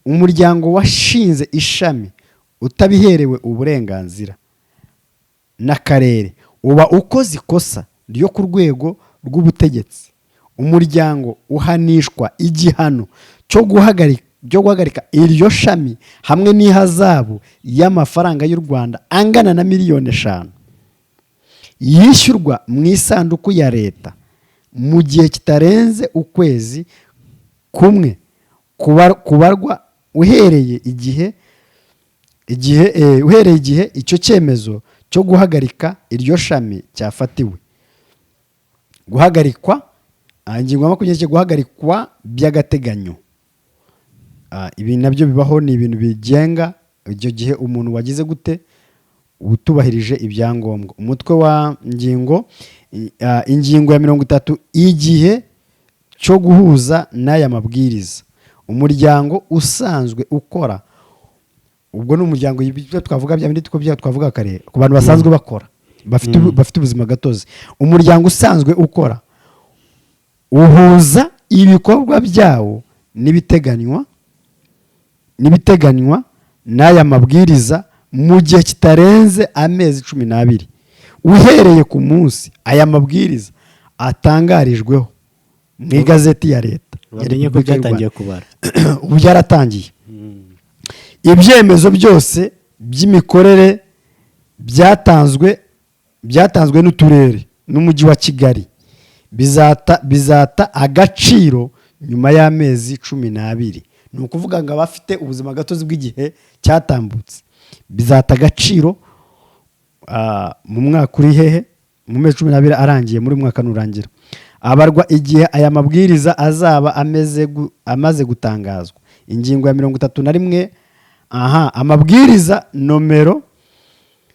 Umuryango washinze ishami utabiherewe uburenganzira n'akarere uba ukoze ikosa ryo ku rwego rw'ubutegetsi. Umuryango uhanishwa igihano cyo guhagarika iryo shami hamwe n'ihazabu y'amafaranga y'u Rwanda angana na miliyoni 5 yishyurwa mu isanduku ya leta mu gihe kitarenze ukwezi kumwe kubarwa uhereye igihe icyo cyemezo cyo guhagarika iryo shami cyafatiwe. Guhagarikwa, ingingo ya 20, guhagarikwa by'agateganyo. Ibi nabyo bibaho, ni ibintu bigenga icyo gihe umuntu wagize gute, utubahirije ibyangombwa. Umutwe wa ingingo ya 30, igihe cyo guhuza n'aya mabwiriza. Umuryango usanzwe ukora, ubwo ni umuryango ibyo twavuga bya bindi twavuga kare ku bantu basanzwe bakora bafite ubuzima gatozi. Umuryango usanzwe ukora uhuza ibikorwa byawo n'ibiteganywa n'aya mabwiriza mu gihe kitarenze amezi 12 uhereye ku munsi aya mabwiriza atangarijweho mu igazeti ya leta. Bamenye ko byatangiye kubara. Ubu byaratangiye. Ibyemezo byose by'imikorere byatanzwe n'uturere n'umujyi wa Kigali bizata agaciro nyuma y'amezi 12. Ni ukuvuga ngo abafite ubuzima gatozi bw'igihe cyatambutse bizata agaciro mu mwaka uri hehe, mu mezi 12 arangiye, muri mwaka nurangira abarwa igihe aya mabwiriza azaba amaze gutangazwa. Ingingo ya 31, amabwiriza nomero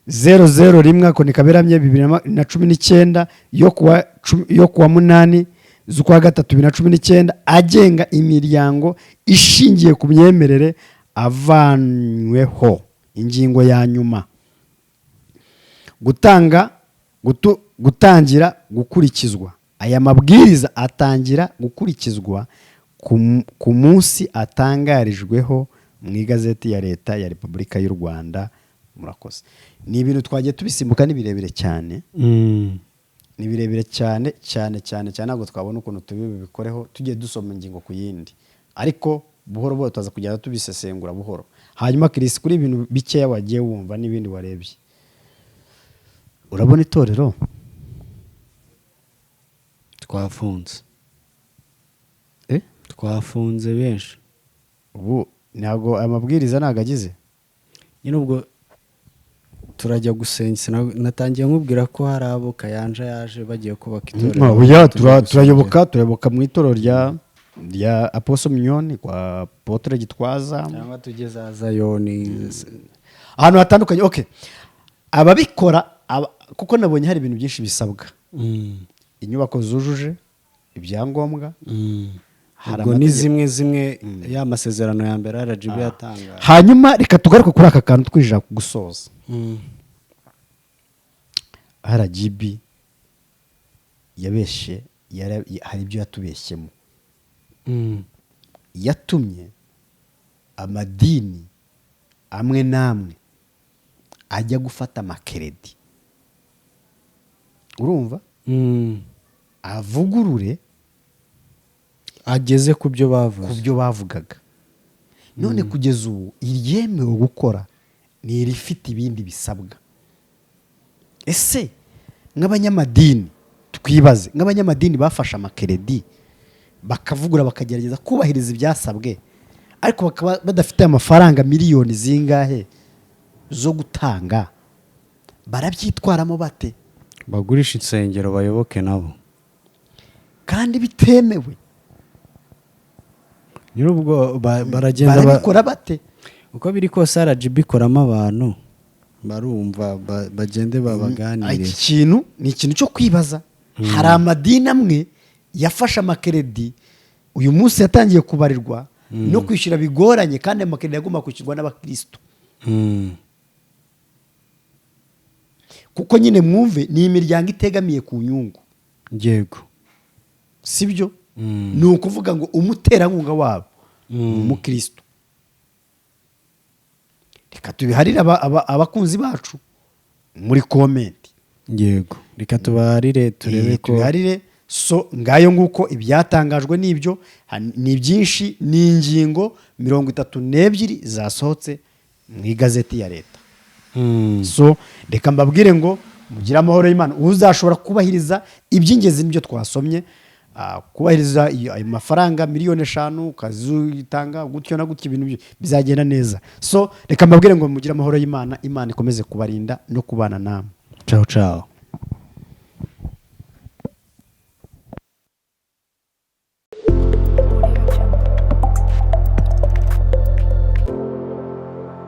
001 konikaberamye 2019 yo kuwa 8 z'ukwa 3 2019 agenga imiryango ishingiye ku myemerere avanyweho. Ingingo ya nyuma, gutangira gukurikizwa. Aya mabwiriza atangira gukurikizwa ku munsi atangarijweho mu igazeti ya leta ya Repubulika y'u Rwanda. Murakoze. Ni ibintu twagiye tubisimbuka, ni birebire cyane. Ni birebire cyane ntabwo twabona ukuntu tubikoreho tugiye dusoma ingingo ku yindi, ariko buhoro buhoro tuza kujya tubisesengura buhoro. Hanyuma Chris, kuri ibintu bikeya wagiye wumva n'ibindi warebye, urabona itorero twafunze eh twafunze benshi ubu ntabwo aya mabwiriza ntabwo agize nyine ubwo turajya gusenga natangiye nkubwira ko hari abo Kayanja yaje bagiye kubaka itorero turayoboka mu itorero rya Apostle Mignone kwa Apotre Gitwaza cyangwa tugeze za Zayoni ahantu hatandukanye. Okay, ababikora kuko nabonye hari ibintu byinshi bisabwa, inyubako zujuje ibyangombwa, ubwo ni zimwe ya masezerano ya mbere RGB yatanga. Hanyuma reka tugaruke kuri aka kantu twijira gusoza. RGB yabeshe hari ibyo yatubeshyemo, yatumye amadini amwe n'amwe ajya gufata amakeredi, urumva, avugurure ageze ku byo bavugaga. None kugeza ubu iryemewe gukora ni irifite ibindi bisabwa. Ese nk'abanyamadini twibaze, nk'abanyamadini bafashe amakeredi bakavugura bakagerageza kubahiriza ibyasabwe, ariko bakaba badafite amafaranga miliyoni zingahe zo gutanga, barabyitwaramo bate? Bagurisha insengero bayoboke nabo kandi bitemewe. Nyirubwo baragenda barabikora bate? uko biri kose RGB ikoramo abantu barumva bagende babaganire. Iki kintu ni ikintu cyo kwibaza. Hari amadini amwe yafashe amakeredi uyu munsi yatangiye kubarirwa no kwishyura bigoranye, kandi amakeredi yagomba kwishyurwa n'abakristo. Kuko nyine mwumve ni imiryango itegamiye ku nyungu, yego, sibyo? Ni ukuvuga ngo umuterankunga wabo umukristo. Reka tubiharire abakunzi bacu muri komenti, yego, reka tubaharire turebe ko tubiharire. So ngayo nguko ibyatangajwe n'ibyo ni byinshi, ni ingingo 32 zasohotse mu igazeti ya leta. So reka mbabwire ngo mugire amahoro y'Imana. Uzashobora kubahiriza iby'ingezi n'ibyo twasomye, kubahiriza ayo mafaranga miliyoni 5 ukazitanga gutyo na gutyo, ibintu bizagenda neza. So reka mbabwire ngo mugire amahoro y'Imana, Imana ikomeze kubarinda no kubana namwe. Ciao ciao.